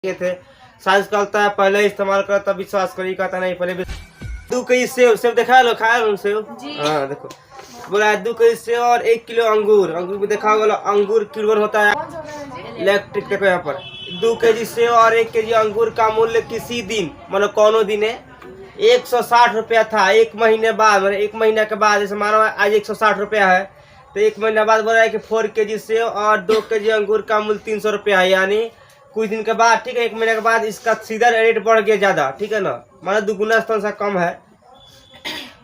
थे साइज करता है पहले इस्तेमाल कर तब विश्वास करी कहता नहीं पहले 2 केजी सेव सेव दिखा लो खाया लो सेव। हाँ देखो बोला 2 केजी सेव और 1 किलो अंगूर अंगूर भी देखा बोला अंगूर किलो होता है इलेक्ट्रिक। देखो यहाँ पर 2 केजी सेव और 1 केजी अंगूर का मूल्य किसी दिन मतलब कौनो दिन है 160 रुपया था। 1 महीने बाद मतलब 1 महीने के बाद जैसे मानो आज 160 रुपया है तो 1 महीने बाद बोल रहा है कि 4 केजी सेव और 2 केजी अंगूर का मूल्य 300 रुपया है। यानी कुछ दिन के बाद ठीक है 1 महीने के बाद इसका सीधा रेट बढ़ गया ज़्यादा ठीक है ना मतलब दुगुना स्थल से कम है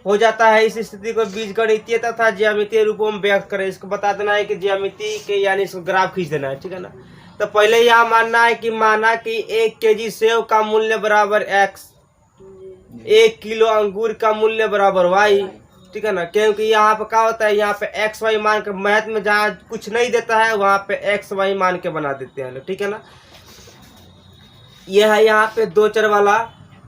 हो जाता है। इस स्थिति को बीजगणितीय तथा ज्यामितीय रूपों में व्यक्त करें। इसको बता देना है कि ज्यामिति के यानी इसको ग्राफ खींच देना है ठीक है ना। तो पहले यहाँ मानना है कि माना कि 1 केजी सेव का मूल्य बराबर x 1 किलो अंगूर का मूल्य बराबर y ठीक है ना। क्योंकि यहाँ पे क्या होता है यहाँ पे एक्स वाई मान के मैथ में जहाँ कुछ नहीं देता है वहाँ पे एक्स वाई मान के बना देते हैं लोग ठीक है ना। यह है यहाँ पे 2 चर वाला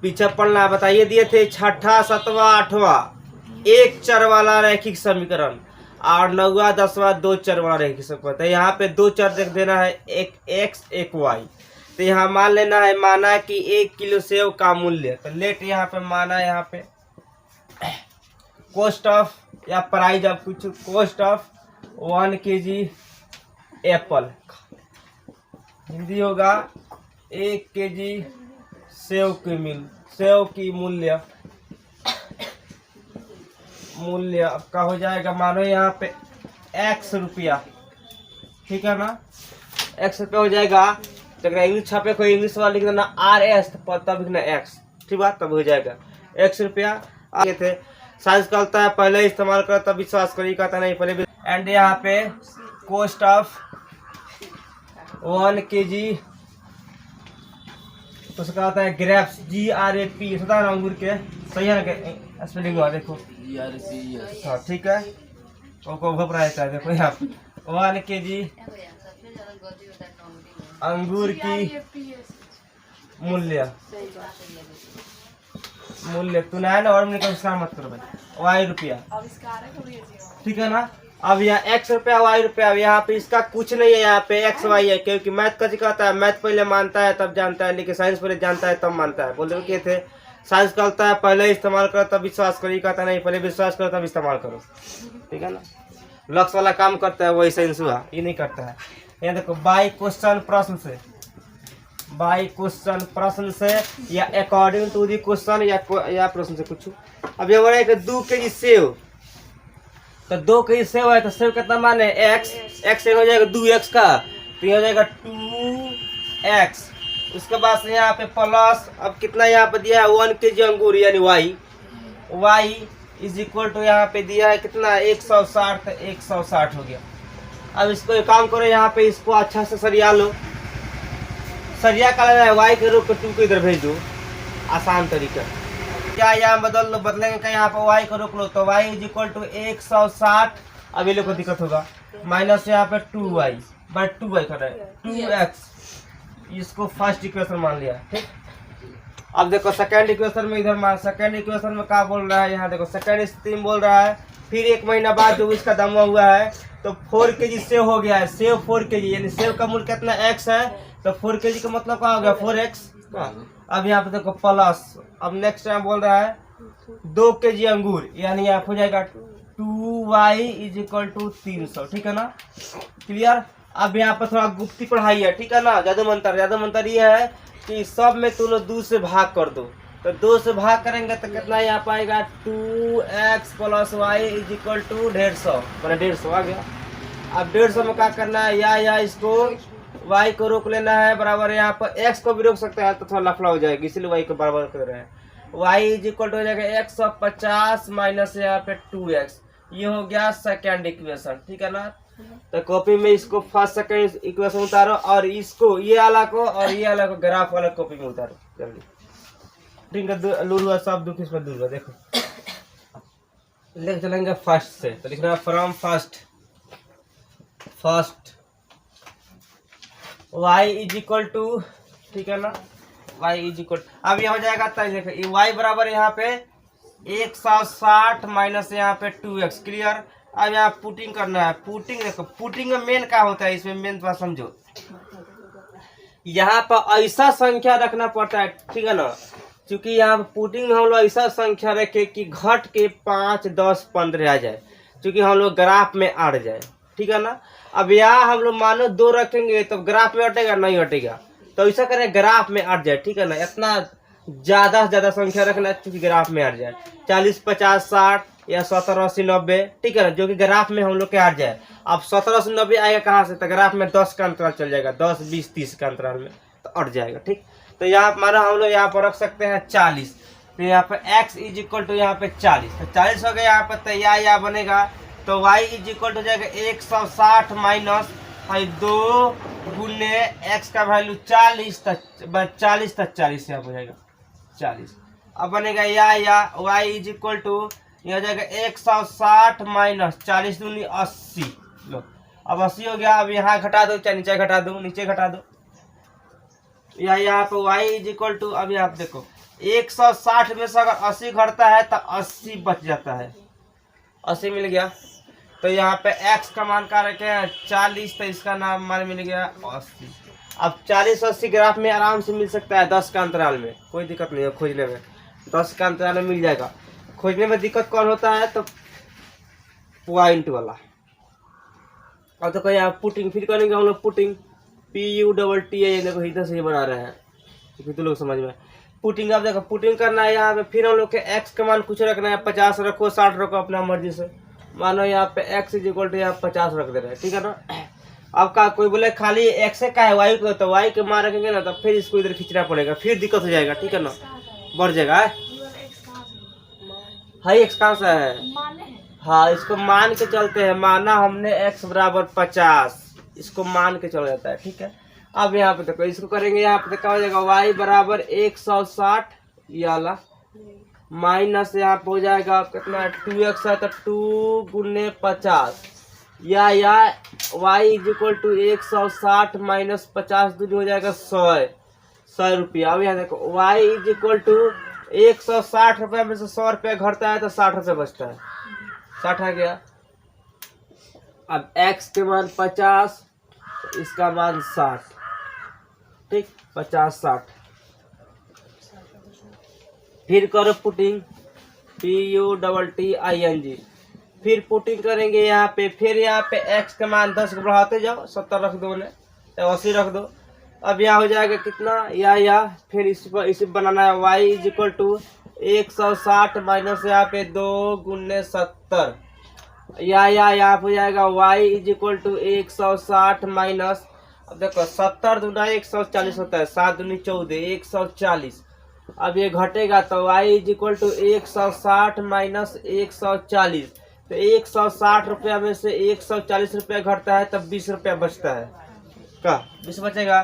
पीछे पढ़ना है बताइए दिए थे 6वां 7वां 8वां 1 चर वाला रैखिक समीकरण और 9वां 10वां 2 चर वाला रैखिक समीकरण। तो यहाँ पे 2 चर देख देना है एक एक्स एक वाई। तो यहाँ मान लेना है माना कि 1 किलो सेव का मूल्य तो लेट यहाँ पे माना यहाँ पे कॉस्ट ऑफ या प्राइस ऑफ कुछ cost of 1 KG Apple Hindi होगा 1 केजी सेव की मूल्य आपका हो जाएगा मानो यहाँ पे x रुपया ठीक है ना x रुपया हो जाएगा। तो अगर इंग्लिश छापे कोई इंग्लिश वाला लिख देना RS तब लिखना x ठीक बात तब हो जाएगा x रुपया। आगे थे साइज करता है पहले इस्तेमाल कर तब विश्वास करी कहता नहीं पहले एंड यहाँ पे कॉस्ट ऑफ 1 केजी उसका होता है ग्रेप्स GRAP होता है अंगूर के सही है ना स्पेलिंग हुआ देखो हाँ ठीक है घबराता है देखो यहाँ पे 1 केजी अंगूर की मूल्य तू ना है ना और मत करो भाई y रुपया ठीक है ना। अब यहाँ x रुपया y रुपया यहाँ पे इसका कुछ नहीं है यहाँ पे x y है क्योंकि मैथ का कहता है मैथ पहले मानता है तब जानता है लेकिन साइंस पहले जानता है तब मानता है। बोल रहे थे साइंस करता है पहले इस्तेमाल करो तब विश्वास करो कहता नहीं पहले विश्वास करो तब इस्तेमाल करो ठीक है ना। लक्स वाला काम करता है वही साइंस हुआ ये नहीं करता है। यहाँ देखो बाई क्वेश्चन प्रश्न से या अकॉर्डिंग टू दी क्वेश्चन या प्रश्न से कुछ। अब ये बोल रहा है कि 2 केजी सेव तो 2 केजी सेव है तो सेव कितना मान है x हो जाएगा 2x का तो ये हो जाएगा 2x। उसके बाद से यहाँ पे प्लस अब कितना यहाँ पे दिया है 1 केजी अंगूर यानी y इज इक्वल टू यहाँ पे दिया है कितना 160 तो 160 हो गया। अब इसको एक काम करो यहाँ पे इसको अच्छा से सरिया लो सरिया का लेना है y के रूप में 2 को इधर भेज दो आसान तरीका क्या यहाँ बदल लो बदलेंगे क्या यहाँ पे y को रोक लो तो y इज इक्वल टू 160। अब ये लोग को दिक्कत होगा माइनस यहाँ पे 2y बाय 2y कर रहा है 2x इसको फर्स्ट इक्वेशन मान लिया ठीक। अब देखो सेकंड इक्वेशन में इधर मान सेकंड इक्वेशन में क्या बोल रहा है यहाँ देखो सेकंड स्थिति में बोल रहा है फिर 1 महीना बाद जो इसका दमा हुआ है तो 4 केजी सेव हो गया है सेव 4 केजी यानी सेव का मूल्य कितना x है तो 4 केजी का मतलब क्या हो गया 4x। अब यहाँ पे देखो प्लस अब नेक्स्ट टाइम बोल रहा है 2 केजी अंगूर यानी यहाँ हो जाएगा 2y इज इक्वल टू 300 ठीक है ना क्लियर। अब यहाँ पर थोड़ा गुप्ती पढ़ाई है ठीक है ना। जादू मंत्र ये है कि सब में तुम लोग 2 से भाग कर दो तो 2 से भाग करेंगे तो कितना यहाँ पाएगा 2x plus y is equal to 150 मैंने 150 आ गया। अब 150 में क्या करना है या इसको y को रोक लेना है बराबर यहाँ पर x को भी रोक सकते हैं तो थोड़ा लफड़ा हो जाएगा इसीलिए y को बराबर कर रहे हैं। y इज इक्वल टू हो जाएगा 150 माइनस यहाँ पे 2x ये हो गया सेकेंड इक्वेशन ठीक है ना। तो कॉपी में इसको फर्स्ट सेकेंड इक्वेशन उतारो और इसको ये वाला को और ये वाला को ग्राफ वाला कॉपी में उतारो जल्दी ठीक है। लूर सब दुख इसमें दूर हुआ देखो लेके चलेंगे फर्स्ट से तो लिखना from first y is equal to ठीक है ना y इज इक्वल अब ये हो जाएगा तय देखो ये y बराबर यहाँ पे 160 माइनस यहाँ पे 2x क्लियर। अब यहाँ पुटिंग करना है पुटिंग देखो पुटिंग में मेन क्या होता है इसमें मेन बात समझो यहाँ पर ऐसा संख्या रखना पड़ता है, ठीक है ना, क्योंकि यहाँ पर पुटिंग हम लोग ऐसा संख्या रखे कि घट के 5, 10, 15 आ जाए, क्योंकि हम लोग ग्राफ में अट जाए, ठीक है ना। अब यहाँ हम लोग मानो 2 रखेंगे तो ग्राफ में अटेगा नहीं अटेगा, तो ऐसा करें ग्राफ में अट जाए, ठीक है ना। इतना ज्यादा से ज्यादा संख्या रखना क्योंकि ग्राफ में अट जाए, 40, 50, 60 या 70, 80, 90, ठीक है ना, जो कि ग्राफ में हम लोग के अट जाए। अब 70, 80, 90 आएगा कहाँ से, तो ग्राफ में 10 का अंतराल चल जाएगा, 10, 20, 30 का अंतराल में तो अट जाएगा, ठीक। तो यहाँ माना हम लोग यहाँ पर रख सकते हैं 40, तो यहाँ पर x इज इक्वल टू यहाँ पे 40, तो 40 हो गया यहाँ पर, तो या बनेगा, तो y इज इक्वल टू जाएगा 160 माइनस 2 गुने x का वैल्यू 40 तक 40 यहाँ हो जाएगा 40। अब बनेगा या y इज इक्वल टू यह हो जाएगा 160 माइनस 40 दूनी 80। लो अब 80 हो गया, अब यहाँ घटा दो, चाहे नीचे घटा दो, नीचे घटा दो, या यहाँ पे y इज इक्वल टू, अभी आप देखो 160 में से अगर 80 घटता है तो 80 बच जाता है, 80 मिल गया। तो यहाँ पे x का मान क्या रखे हैं 40, तो इसका नाम मान मिल गया 80। अब 40, 80 ग्राफ में आराम से मिल सकता है 10 का अंतराल में, कोई दिक्कत नहीं है खोजने में, 10 का अंतराल में मिल जाएगा। खोजने में दिक्कत कौन होता है, तो पॉइंट वाला। अब तो यहाँ पुटिंग फिर करेंगे हम लोग, पुटिंग PUTT देखो इधर से ही बना रहे हैं, क्योंकि तो लोग समझ में पुटिंग। अब देखो पुटिंग करना है यहाँ पे, फिर हम लोग के x का मान कुछ रखना है, 50 रखो, 60 रखो, अपना मर्जी से। मानो यहाँ पे x इज इक्वल टू यहाँ 50 रख दे रहे हैं, ठीक है ना। अब का कोई बोले खाली x का है y को, तो y के मान रखेंगे ना, तो फिर इसको इधर खींचना पड़ेगा, फिर दिक्कत हो जाएगा, ठीक है ना, बढ़ जाएगा। हाई x कहाँ से है, हाँ इसको मान के चलते हैं, माना हमने x बराबर 50, इसको मान के चला जाता है, ठीक है। अब यहाँ पे देखो इसको करेंगे, यहाँ पे क्या हो जाएगा y बराबर 160 ये वाला माइनस यहाँ पे हो जाएगा कितना 2x है, तो 2 गुने 50 या y is equal to 160 minus 50 दूनी हो जाएगा 100 रुपया। अब यहाँ देखो y इज इक्वल टू 160 रुपये में से 100 रुपया घटता है तो 60 रुपये बचता है, 60 आ गया। अब x के मान 50, इसका मान 60, ठीक, 50, 60। फिर करो पुटिंग PUTTING, फिर पुटिंग करेंगे यहाँ पे, फिर यहाँ पे x का मान 10 को बढ़ाते जाओ, 70 रख दो ने, 80 रख दो। अब यहाँ हो जाएगा कितना या फिर इसी बनाना है, y is equal to 160 minus यहाँ पे 2 गुने 70 या यहाँ हो जाएगा y is equal to 160 minus, अब देखो 70 दूना 140 होता है, 7 दूनी 14, 140। अब ये घटेगा तो y is equal to 160 minus 140, तो 160 रुपया में से 140 रुपया घटता है तब 20 रुपया बचता है, का 20 बचेगा,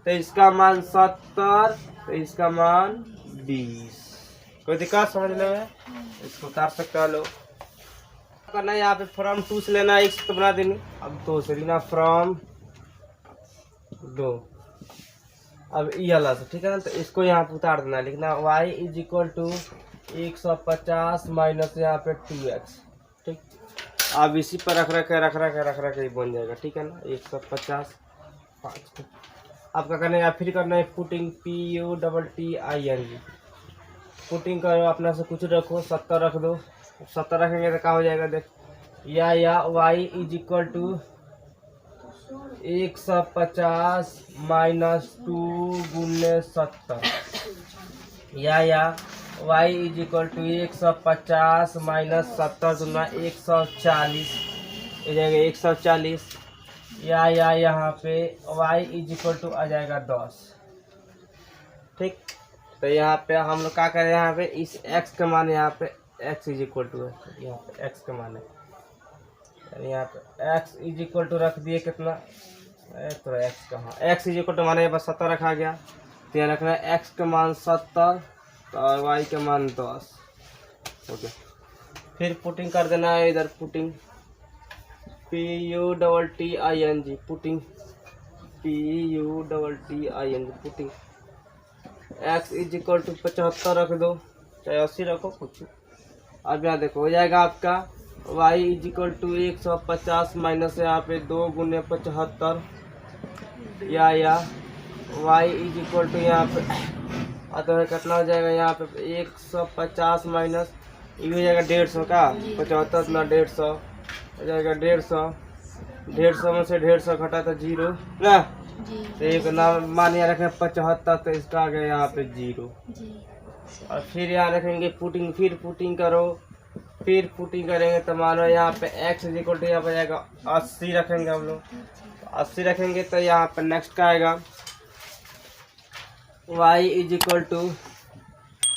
तो इसका मान 70, तो इसका मान 20। कोई दिक्कत समझने में, इसको उतार सकते हो लोग। करना है यहाँ पे फ्रॉम 2 से लेना है, 1 तो बना देनी, अब 2 से लेना फ्रॉम 2, अब ये वाला से, ठीक है ना, तो इसको यहाँ पे उतार देना, लिखना y is equal to 150 minus यहाँ पे 2x, ठीक। अब इसी पर रख रख के बन जाएगा, ठीक है ना, 150 5। अब क्या करना है, फिर करना है पुटिंग PUTTING, पुटिंग करो, अपना से कुछ रखो, 70 रख दो, 70 रखेंगे तो क्या हो जाएगा, देख या y is equal to 150 minus 2 गुने 70 या y is equal to 150 minus 70 गुना 140 हो जाएगा 140 या यहाँ पे y इज इक्वल टू आ जाएगा 10, ठीक। तो यहाँ पे हम लोग क्या करें, यहाँ पे इस x का मान, यहाँ पे x इज इक्वल टू है, यहाँ पे x का मान है, यहाँ पे x इज इक्वल टू रख दिए कितना, तो x का हाँ x इज इक्वल टू माने बस 70 रखा गया, तो यहाँ रखना है x का मान 70 और y का मान 10, ओके। फिर पुटिंग कर देना है इधर, पुटिंग PUTTING, पुटिंग PUTTINग, putting x is equal to 75 रख दो, चाहे 80 रखो कुछ। अब यहाँ देखो हो जाएगा आपका y is equal to 150 minus यहाँ पे 2 गुने 75 या y इज इक्वल टू यहाँ पे अतः कितना हो जाएगा यहाँ पे 150 माइनस ये हो जाएगा 150 का 75 ना 150 हो जाएगा 150 में से 150 घटा तो 0 ना तो एक नाम मान यहाँ रखें 75 तो इसका आ गया यहाँ पे 0 और फिर यहाँ रखेंगे पुटिंग फिर पुटिंग करो फिर पुटिंग करेंगे तो मानो यहाँ पे x इज इक्वल टू यहाँ पे जाएगा 80 रखेंगे हम लोग 80 रखेंगे तो यहाँ पे नेक्स्ट का आएगा y is equal to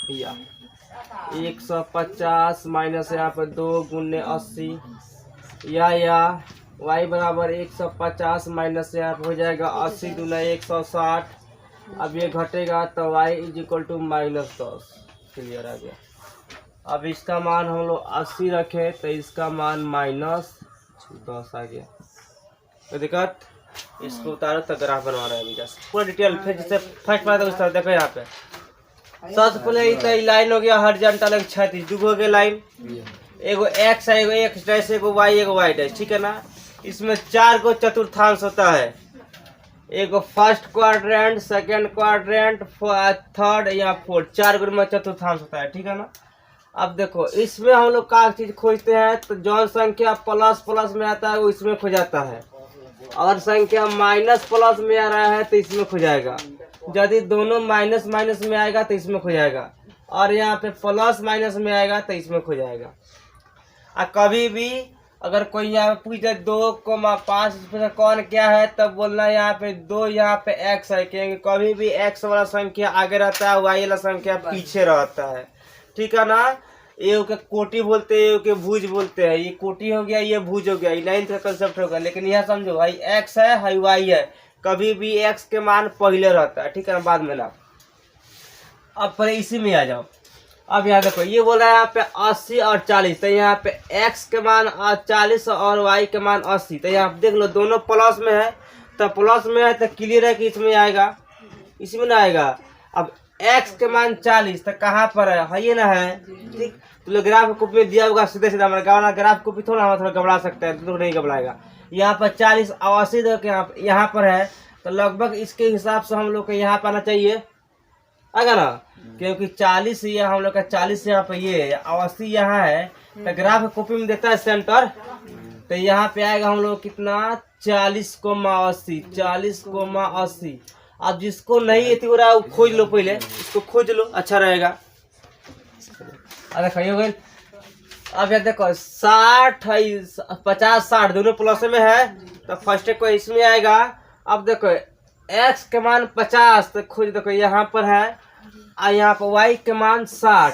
150 minus यहाँ पे 2 गुने 80 या y बराबर 150 माइनस यहाँ पे हो जाएगा 80 गुना 160। अब ये घटेगा तो y is equal to -10। Clear आ गया। अब इसका मान हम लोग 80 रखे तो इसका मान -10 आ गया। तो दिक्कत इसको उतारो तो ग्राफ बनवा रहे हैं पूरा डिटेल। फिर जैसे फर्स्ट बार तो देखो यहाँ पे सबसे पहले तो लाइन हो गया हॉरिजॉन्टल 36 दो हो गया लाइन एगो एक्स है एगो एक्स डैश एगो वाई एगो वाई डैश ठीक है ना। इसमें 4 गो चतुर्थांश होता है एगो first quadrant second quadrant third या फोर्थ 4 गो में चतुर्थांश होता है ठीक है ना। अब देखो इसमें हम लोग का चीज खोजते हैं तो जौन संख्या प्लस प्लस में आता है वो इसमें खो जाता है और संख्या माइनस प्लस में आ रहा है तो इसमें खो जाएगा। यदि दोनों माइनस माइनस में आएगा तो इसमें खो जाएगा और यहाँ पे प्लस माइनस में आएगा तो इसमें खो जाएगा। और कभी भी अगर कोई यहाँ पे पूछे 2,5 इसमें कौन क्या है तब बोलना यहाँ पे 2 यहाँ पे x है क्योंकि कभी भी x वाला संख्या आगे रहता है y वाला संख्या पीछे रहता है ठीक है ना। ये के कोटि बोलते हैं ये के भुज बोलते हैं। ये कोटि हो गया ये भुज हो गया ये 9th का कंसेप्ट होगा। लेकिन यह समझो भाई x है हाई y है कभी भी x के मान पहले रहता है ठीक है ना बाद में ना। अब पहले इसी में आ जाओ। अब यहाँ देखो ये बोल रहा है यहाँ पे 80 और 40 तो यहाँ पे x के मान 40 और y के मान 80 तो यहाँ देख लो दोनों प्लस में है तो प्लस में है तो क्लियर है कि इसमें आएगा इसमें ना आएगा। अब x के मान 40 तो कहाँ पर है ये ना है ठीक। तो लोग ग्राफ कॉपी में दिया होगा सीधे सीधा हमारा ग्राफ कॉपी थोड़ा हमारा थोड़ा घबरा सकता है तो नहीं घबराएगा। यहाँ पर 40 और 80 यहाँ पर है तो लगभग इसके हिसाब से हम लोग को यहाँ पर आना चाहिए आएगा ना क्योंकि 40 ये हम लोग का 40 यहाँ पे ये 80 यहाँ है तो ग्राफ कॉपी में देता है सेंटर तो यहाँ पे आएगा हम लोग कितना 40,80 40,80। अब जिसको नहीं हो रहा है वो खोज लो पहले इसको खोज लो अच्छा रहेगा। अरे खाइए गए अब यार देखो 60 50 60 दोनों प्लस में है तो फर्स्ट को इसमें आएगा। अब देखो x के मान 50 तो खोज देखो यहाँ पर है और यहाँ पर y के मान 60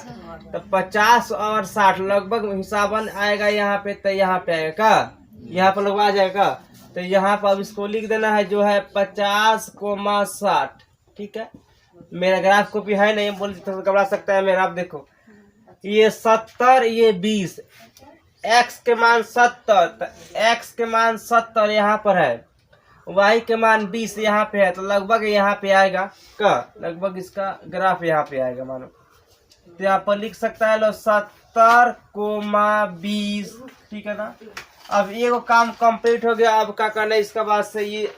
तो 50 और 60 लगभग हिसाबन आएगा यहाँ पे तो यहाँ पे आएगा का यहाँ पर लगवा आ जाएगा तो यहाँ पर अब इसको लिख देना है जो है 50,60 ठीक है। मेरा ग्राफ कॉपी है नहीं बोल घबरा सकता है मेरा। आप देखो ये 70 ये 20 x के मान 70 तो x के मान 70 यहाँ पर है y के मान 20 यहाँ पे है तो लगभग यहाँ पे आएगा का लगभग इसका ग्राफ यहाँ पे आएगा मानो तो यहाँ पर लिख सकता है लो 70,20 ठीक है ना। अब ये वो काम कंप्लीट हो गया। अब क्या करना है इसके बाद से ये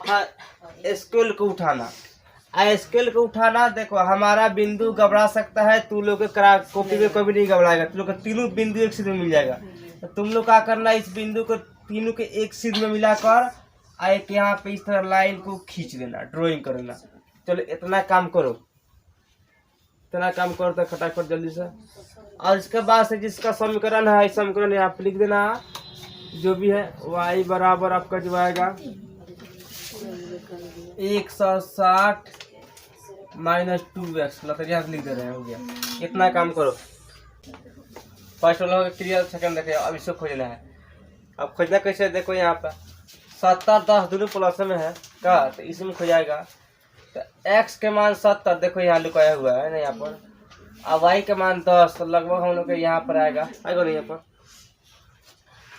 स्केल को उठाना स्केल को उठाना। देखो हमारा बिंदु घबरा सकता है तू लोग के कॉपी में कभी नहीं घबराएगा तुम लोग का तीनों बिंदु एक सीध में मिल जाएगा। तो तुम लोग क्या करना है इस बिंदु को तीनों के एक सीध में मिलाकर एक यहाँ पे इस तरह लाइन को खींच देना ड्राइंग करना। चलो इतना काम करो तो फटाफट जल्दी से। और इसके बाद से जिसका समीकरण है समीकरण यहाँ पे लिख देना जो भी है y बराबर आपका जो आएगा 160 माइनस 2x मतलब यहाँ लिख दे रहे हैं हो गया। इतना काम करो फर्स्ट वाला क्लियर सेकंड देखिए। अब इसको खोजना है। अब खोजना कैसे देखो यहाँ पे 70 10 दोनों प्लस में है का तो इसमें खो जाएगा तो x के मान 70 देखो यहाँ लिखाया हुआ है ना यहाँ पर और y के मान 10 तो लगभग हम लोग के यहाँ पर आएगा ना यहाँ पर।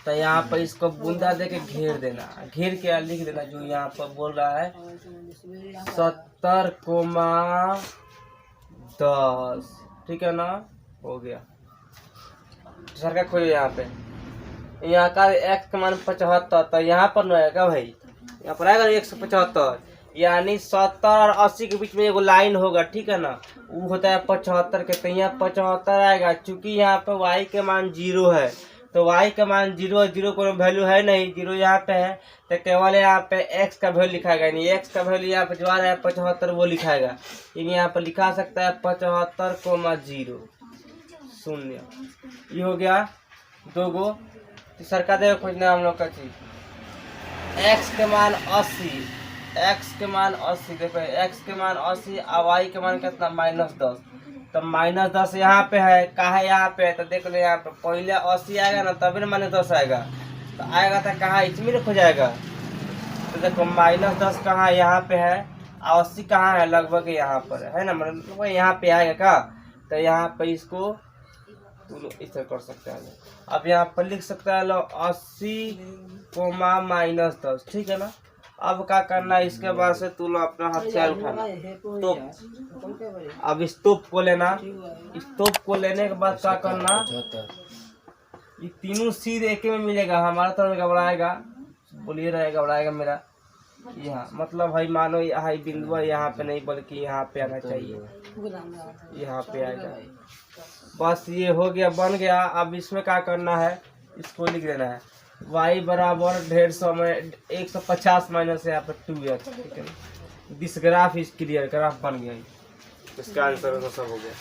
तो यहाँ पर इसको बूंदा दे के घेर देना घेर के लिख देना जो यहाँ पर बोल रहा है 70,10 ठीक है ना हो गया। सरकार खोजो यहाँ पे यहाँ का x का मान 75 तो यहाँ पर न आएगा भाई यहाँ पर आएगा 175 यानी 70 और 80 के बीच में एगो लाइन होगा, ठीक है ना, वो होता है 75 के। तो यहाँ 75 आएगा। चूंकि यहाँ पे y के मान 0 है तो y का मान 0, 0 को वैल्यू है नहीं, 0 यहाँ पे है तो केवल यहाँ पे x का वैल्यू लिखाएगा, यानी x का वैल्यू यहाँ पे जो आ रहा है 75 वो लिखाएगा। यानी यहाँ पर लिखा सकता है 75,0 शून्य। ये हो गया 2 गो। तीसर का देखो खोजना हम लोग का चीज, x के मान 80, x के मान 80, देखो x के मान 80 और y के मान कितना -10। तो -10 यहाँ पे है, कहाँ यहाँ पे है, तो देख लो यहाँ पे पहले 80 आएगा ना तभी ना -10 आएगा, तो आएगा तो कहाँ इसमें लिखो जाएगा। तो देखो -10 कहाँ यहाँ पे है और 80 कहाँ है, लगभग यहाँ पर है ना, मतलब यहाँ पे आएगा का। तो यहाँ पे इसको तुम इस तरह कर सकते हैं। अब यहाँ पर लिख सकता है लो 80, -10, ठीक है ना। अब क्या करना है, इसके बाद से तुम अपना हथियार उठाना, अब स्टोव को लेना। स्टोव को लेने के बाद क्या करना, ये तीनों सीध एक में मिलेगा। हमारा तो घबराएगा, बोलिए रहेगा घबराएगा मेरा यहाँ, मतलब भाई मानो यहाँ बिंदु यहाँ पे नहीं बल्कि यहाँ पे आना चाहिए, यहाँ पे आएगा। बस ये हो गया, बन गया। अब इसमें क्या करना है, इसको लिख देना है y बराबर 150 में 150 माइनस यहाँ पर 2x, ठीक है। This graph is clear, graph बन गया, इसका आंसर तो सब हो गया।